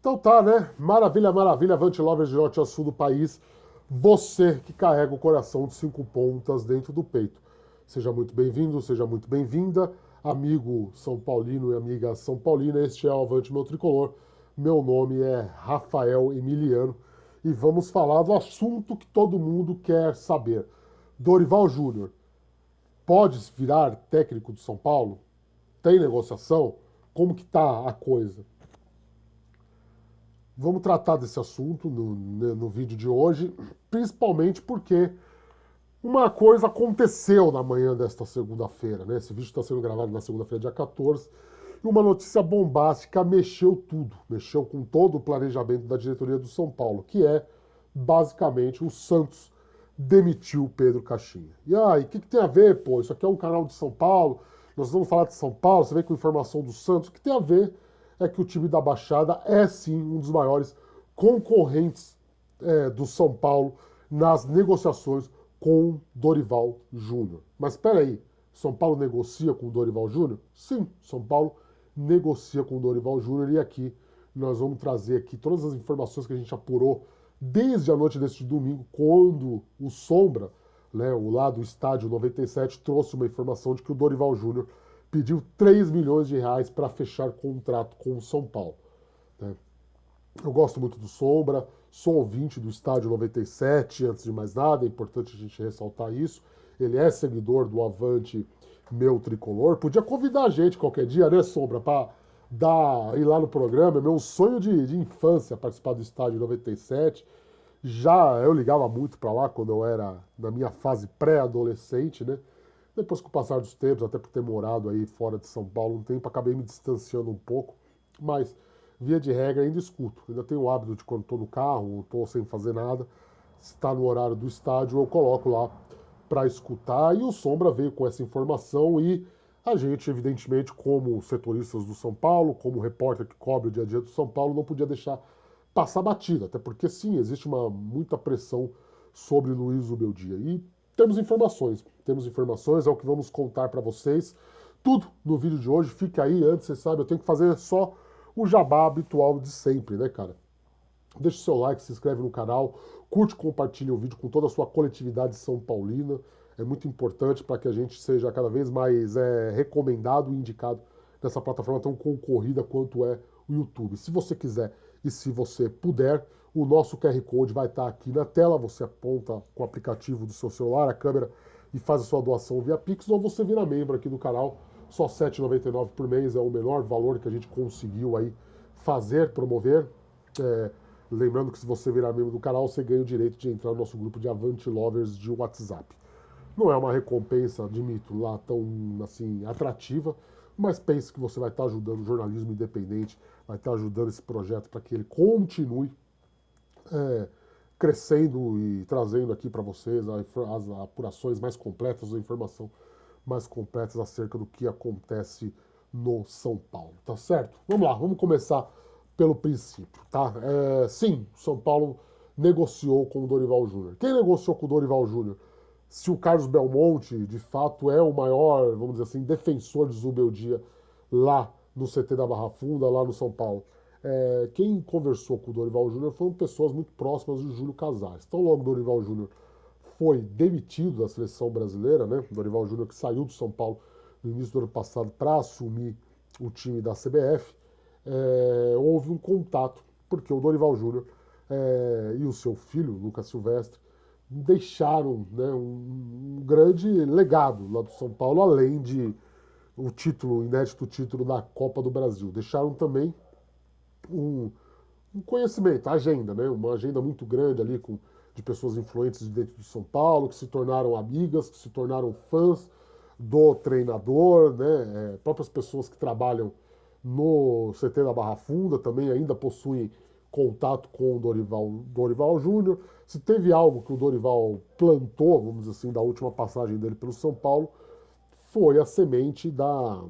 Então tá, né? Maravilha, maravilha, Avante Lovers de norte a sul do país. Você que carrega o coração de cinco pontas dentro do peito. Seja muito bem-vindo, seja muito bem-vinda, amigo São Paulino e amiga São Paulina. Este é o Avante Meu Tricolor. Meu nome é Rafael Emiliano e vamos falar do assunto que todo mundo quer saber. Dorival Júnior pode virar técnico do São Paulo? Tem negociação? Como que tá a coisa? Vamos tratar desse assunto no vídeo de hoje, principalmente porque uma coisa aconteceu na manhã desta segunda-feira, né? Esse vídeo está sendo gravado na segunda-feira, dia 14, e uma notícia bombástica mexeu tudo, mexeu com todo o planejamento da diretoria do São Paulo, que é, basicamente, o Santos demitiu o Pedro Caixinha. E aí, o que tem a ver, pô? Isso aqui é um canal de São Paulo, nós vamos falar de São Paulo, você vem com informação do Santos, o que tem a ver é que o time da Baixada é sim um dos maiores concorrentes do São Paulo nas negociações com Dorival Júnior. Mas espera aí, São Paulo negocia com Dorival Júnior? Sim, São Paulo negocia com Dorival Júnior e aqui nós vamos trazer aqui todas as informações que a gente apurou desde a noite deste domingo, quando o Sombra, né, o lá do estádio 97, trouxe uma informação de que o Dorival Júnior pediu 3 milhões de reais para fechar contrato com o São Paulo. Né? Eu gosto muito do Sombra, sou ouvinte do Estádio 97, antes de mais nada, é importante a gente ressaltar isso. Ele é seguidor do Avante Meu Tricolor. Podia convidar a gente qualquer dia, né, Sombra, para ir lá no programa. É meu sonho de infância participar do Estádio 97. Já eu ligava muito para lá quando eu era na minha fase pré-adolescente, né? Depois, com o passar dos tempos, até por ter morado aí fora de São Paulo um tempo, acabei me distanciando um pouco. Mas, via de regra, ainda escuto. Ainda tenho o hábito de quando estou no carro, estou sem fazer nada, se está no horário do estádio, eu coloco lá para escutar. E o Sombra veio com essa informação e a gente, evidentemente, como setoristas do São Paulo, como repórter que cobre o dia a dia do São Paulo, não podia deixar passar batida. Até porque, sim, existe muita pressão sobre Luiz Ubeldia. E temos informações, é o que vamos contar para vocês. Tudo no vídeo de hoje, fica aí, antes, você sabe, eu tenho que fazer só o jabá habitual de sempre, né, cara? Deixa o seu like, se inscreve no canal, curte e compartilha o vídeo com toda a sua coletividade São Paulina. É muito importante para que a gente seja cada vez mais recomendado e indicado nessa plataforma tão concorrida quanto é o YouTube. Se você quiser e se você puder, o nosso QR Code vai estar aqui na tela. Você aponta com o aplicativo do seu celular, a câmera, e faz a sua doação via Pix, ou você vira membro aqui do canal. Só R$ 7,99 por mês é o menor valor que a gente conseguiu aí fazer, promover. É, Lembrando que se você virar membro do canal, você ganha o direito de entrar no nosso grupo de Avante Lovers de WhatsApp. Não é uma recompensa, admito, lá tão assim atrativa, mas pense que você vai estar ajudando o jornalismo independente, vai estar ajudando esse projeto para que ele continue é, crescendo e trazendo aqui para vocês as apurações mais completas, a informação mais completas acerca do que acontece no São Paulo, tá certo? Vamos lá, vamos começar pelo princípio, tá? Sim, São Paulo negociou com o Dorival Júnior. Quem negociou com o Dorival Júnior? Se o Carlos Belmonte, de fato, é o maior, vamos dizer assim, defensor de Zubeldia lá no CT da Barra Funda, lá no São Paulo. Quem conversou com o Dorival Júnior foram pessoas muito próximas de Júlio Casares. Então, logo o Dorival Júnior foi demitido da seleção brasileira, né? O Dorival Júnior que saiu do São Paulo no início do ano passado para assumir o time da CBF, houve um contato, porque o Dorival Júnior e o seu filho, Lucas Silvestre, deixaram, né, um grande legado lá do São Paulo, além de o título, o inédito título da Copa do Brasil. Deixaram também um, um conhecimento, a agenda, né? Uma agenda muito grande ali de pessoas influentes de dentro de São Paulo, que se tornaram amigas, que se tornaram fãs do treinador, né? Próprias pessoas que trabalham no CT da Barra Funda também ainda possuem contato com o Dorival Júnior. Se teve algo que o Dorival plantou, vamos dizer assim, da última passagem dele pelo São Paulo, foi a semente da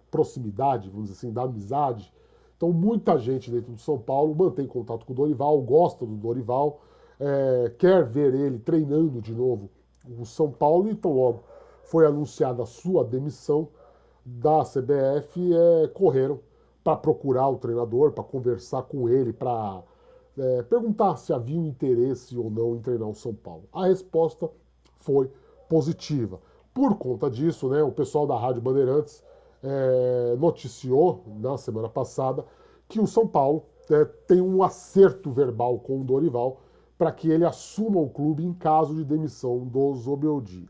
proximidade, vamos dizer assim, da amizade. Então, muita gente dentro do São Paulo mantém contato com o Dorival, gosta do Dorival, quer ver ele treinando de novo o São Paulo, então logo foi anunciada a sua demissão da CBF, correram para procurar o treinador, para conversar com ele, para perguntar se havia um interesse ou não em treinar o São Paulo. A resposta foi positiva. Por conta disso, né, o pessoal da Rádio Bandeirantes noticiou na semana passada que o São Paulo tem um acerto verbal com o Dorival para que ele assuma o clube em caso de demissão do Zubeldia.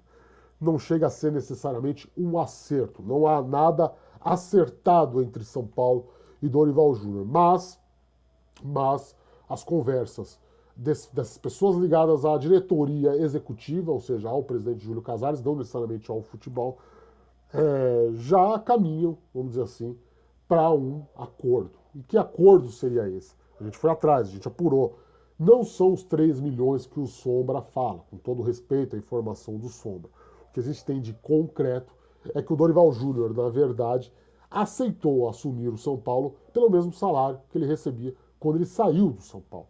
Não chega a ser necessariamente um acerto, não há nada acertado entre São Paulo e Dorival Júnior, mas as conversas dessas pessoas ligadas à diretoria executiva, ou seja, ao presidente Júlio Casares, não necessariamente ao futebol, já caminham, vamos dizer assim, para um acordo. E que acordo seria esse? A gente foi atrás, a gente apurou. Não são os 3 milhões que o Sombra fala, com todo respeito à informação do Sombra. O que a gente tem de concreto é que o Dorival Júnior, na verdade, aceitou assumir o São Paulo pelo mesmo salário que ele recebia quando ele saiu do São Paulo,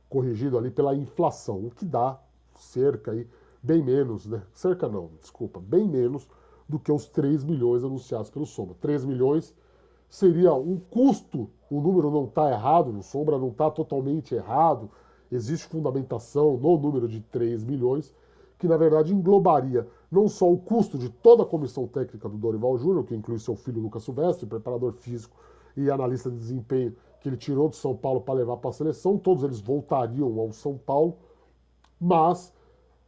corrigido ali pela inflação, o que dá cerca aí, bem menos, né? Cerca não, desculpa, bem menos do que os 3 milhões anunciados pelo Sombra. 3 milhões seria um custo, o número não está errado, o Sombra não está totalmente errado, existe fundamentação no número de 3 milhões, que na verdade englobaria não só o custo de toda a comissão técnica do Dorival Júnior, que inclui seu filho Lucas Silvestre, preparador físico e analista de desempenho, que ele tirou do São Paulo para levar para a seleção, todos eles voltariam ao São Paulo, mas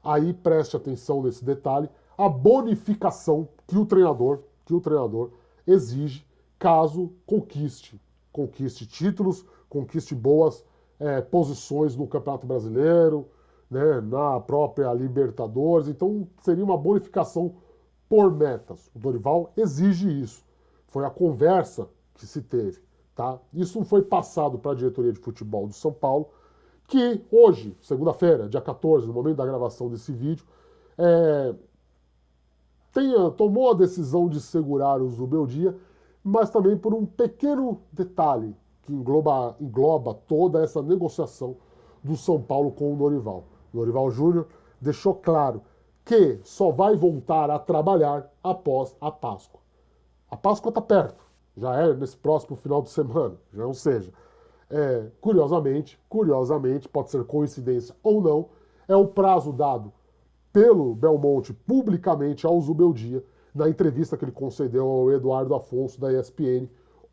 aí preste atenção nesse detalhe, a bonificação que o treinador exige caso conquiste títulos, conquiste boas posições no Campeonato Brasileiro, né, na própria Libertadores. Então seria uma bonificação por metas. O Dorival exige isso. Foi a conversa que se teve. Tá? Isso foi passado para a diretoria de futebol do São Paulo, que hoje, segunda-feira, dia 14, no momento da gravação desse vídeo, tomou a decisão de segurar o Zubeldia, mas também por um pequeno detalhe que engloba toda essa negociação do São Paulo com o Dorival. O Dorival Júnior deixou claro que só vai voltar a trabalhar após a Páscoa. A Páscoa está perto, já é nesse próximo final de semana, ou seja, curiosamente, pode ser coincidência ou não, é o prazo dado pelo Belmonte publicamente ao Zubeldia na entrevista que ele concedeu ao Eduardo Afonso da ESPN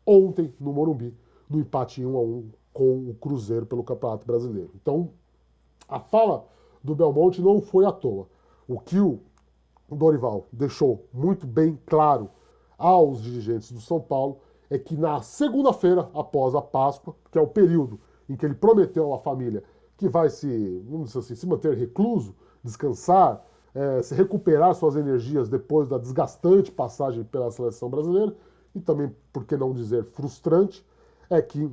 ontem no Morumbi, no empate 1-1 com o Cruzeiro pelo Campeonato Brasileiro. Então, a fala do Belmonte não foi à toa. O que o Dorival deixou muito bem claro aos dirigentes do São Paulo é que na segunda-feira, após a Páscoa, que é o período em que ele prometeu à família que vai vamos dizer assim, se manter recluso, descansar, se recuperar suas energias depois da desgastante passagem pela seleção brasileira, e também, por que não dizer, frustrante, é que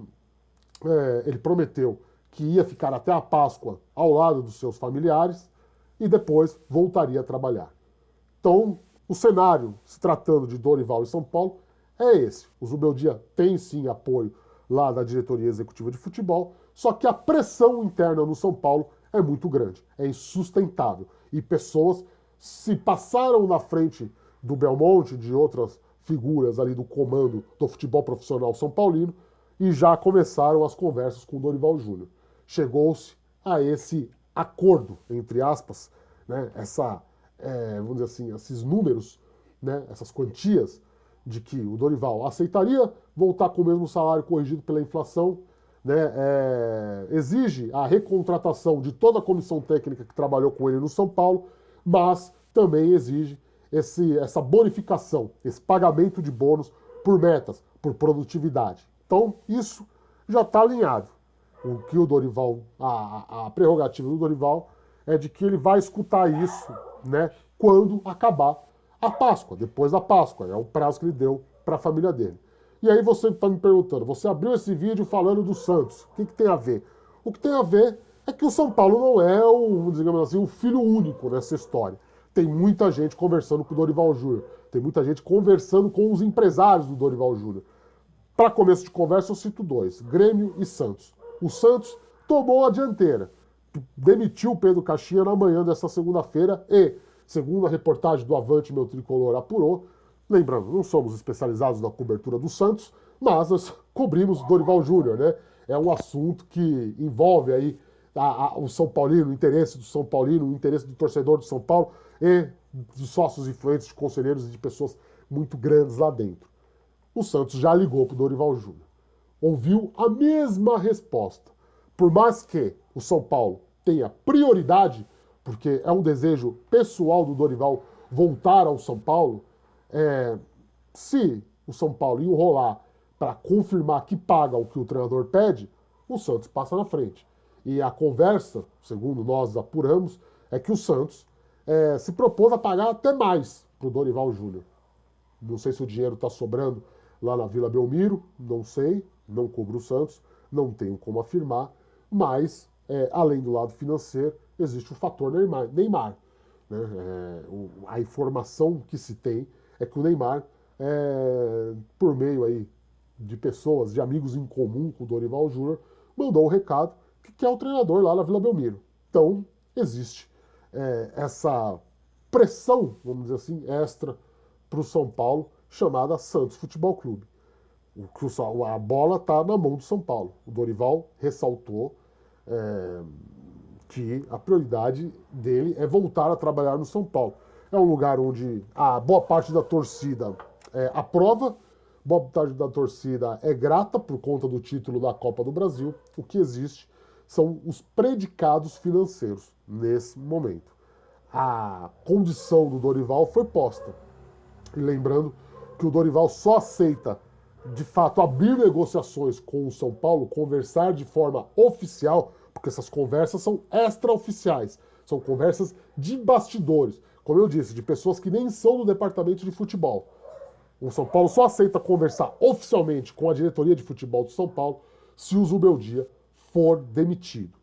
ele prometeu que ia ficar até a Páscoa ao lado dos seus familiares e depois voltaria a trabalhar. Então, o cenário, se tratando de Dorival e São Paulo, é esse. O Zubeldia tem sim apoio lá da diretoria executiva de futebol, só que a pressão interna no São Paulo é muito grande, é insustentável. E pessoas se passaram na frente do Belmonte, de outras figuras ali do comando do futebol profissional são paulino, e já começaram as conversas com o Dorival Júnior. Chegou-se a esse acordo, entre aspas, né, vamos dizer assim, esses números, né, essas quantias, de que o Dorival aceitaria voltar com o mesmo salário corrigido pela inflação, né, exige a recontratação de toda a comissão técnica que trabalhou com ele no São Paulo, mas também exige essa bonificação, esse pagamento de bônus por metas, por produtividade. Então, isso já está alinhado. O que o Dorival, a prerrogativa do Dorival é de que ele vai escutar isso, né, quando acabar a Páscoa, depois da Páscoa, é o prazo que ele deu para a família dele. E aí você está me perguntando, você abriu esse vídeo falando do Santos, o que tem a ver? O que tem a ver é que o São Paulo não é digamos assim, o filho único nessa história. Tem muita gente conversando com o Dorival Júnior, tem muita gente conversando com os empresários do Dorival Júnior. Para começo de conversa eu cito dois, Grêmio e Santos. O Santos tomou a dianteira, demitiu o Pedro Caixinha na manhã dessa segunda-feira e, segundo a reportagem do Avante Meu Tricolor apurou, lembrando, não somos especializados na cobertura do Santos, mas cobrimos Dorival Júnior, né? É um assunto que envolve aí o São Paulino, o interesse do São Paulino, o interesse do torcedor do São Paulo e dos sócios influentes, de conselheiros e de pessoas muito grandes lá dentro. O Santos já ligou para o Dorival Júnior. Ouviu a mesma resposta. Por mais que o São Paulo tenha prioridade, porque é um desejo pessoal do Dorival voltar ao São Paulo, se o São Paulo enrolar para confirmar que paga o que o treinador pede, o Santos passa na frente. E a conversa, segundo nós apuramos, é que o Santos se propôs a pagar até mais para o Dorival Júnior. Não sei se o dinheiro está sobrando lá na Vila Belmiro, não sei, não cubro o Santos, não tenho como afirmar, mas, além do lado financeiro, existe o fator Neymar. Né? A informação que se tem é que o Neymar, por meio aí de pessoas, de amigos em comum com o Dorival Júnior, mandou o recado que quer o treinador lá na Vila Belmiro. Então, existe essa pressão, vamos dizer assim, extra para o São Paulo, chamada Santos Futebol Clube. A bola está na mão do São Paulo. O Dorival ressaltou que a prioridade dele é voltar a trabalhar no São Paulo. É um lugar onde a boa parte da torcida aprova, boa parte da torcida é grata por conta do título da Copa do Brasil. O que existe são os predicados financeiros nesse momento. A condição do Dorival foi posta. E lembrando que o Dorival só aceita, de fato, abrir negociações com o São Paulo, conversar de forma oficial, porque essas conversas são extraoficiais, são conversas de bastidores, como eu disse, de pessoas que nem são do departamento de futebol. O São Paulo só aceita conversar oficialmente com a diretoria de futebol do São Paulo se o Zubeldia for demitido.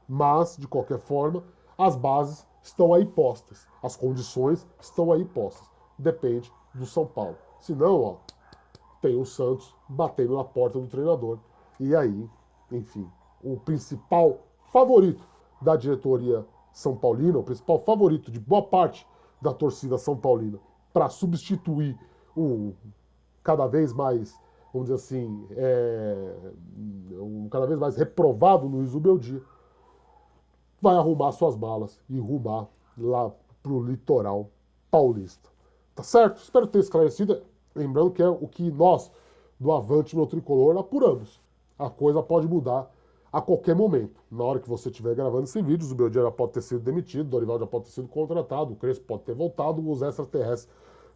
Mas, de qualquer forma, as bases estão aí postas, as condições estão aí postas. Depende do São Paulo. Se não, tem o Santos batendo na porta do treinador. E aí, enfim, o principal favorito da diretoria São Paulina, o principal favorito de boa parte da torcida São Paulina para substituir o cada vez mais, vamos dizer assim, cada vez mais reprovado Luiz Zubeldia, vai arrumar suas malas e rumar lá pro litoral paulista. Tá certo? Espero ter esclarecido. Lembrando que é o que nós, do Avante Meu Tricolor, apuramos. A coisa pode mudar a qualquer momento. Na hora que você estiver gravando esse vídeo, o Zubeldia já pode ter sido demitido, o Dorival já pode ter sido contratado, o Crespo pode ter voltado, os extraterrestres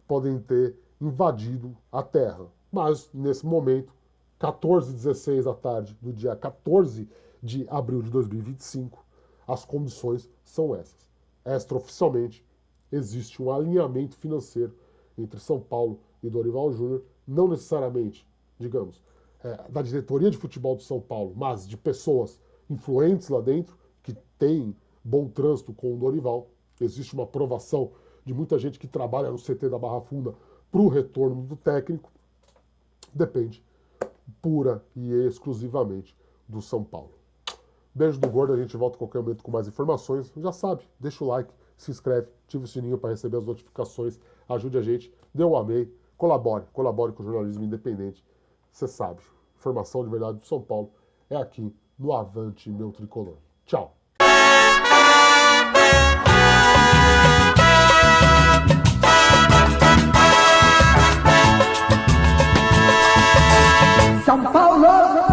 podem ter invadido a Terra. Mas, nesse momento, 14h16 da tarde do dia 14 de abril de 2025, as condições são essas. Extraoficialmente, existe um alinhamento financeiro entre São Paulo e Dorival Júnior, não necessariamente, digamos, da diretoria de futebol do São Paulo, mas de pessoas influentes lá dentro, que têm bom trânsito com o Dorival. Existe uma aprovação de muita gente que trabalha no CT da Barra Funda para o retorno do técnico. Depende pura e exclusivamente do São Paulo. Beijo do Gordo, a gente volta a qualquer momento com mais informações. Já sabe, deixa o like, se inscreve, ativa o sininho para receber as notificações, ajude a gente, dê um amei, colabore com o jornalismo independente. Você sabe, informação de verdade do São Paulo é aqui no Avante Meu Tricolor. Tchau! São Paulo!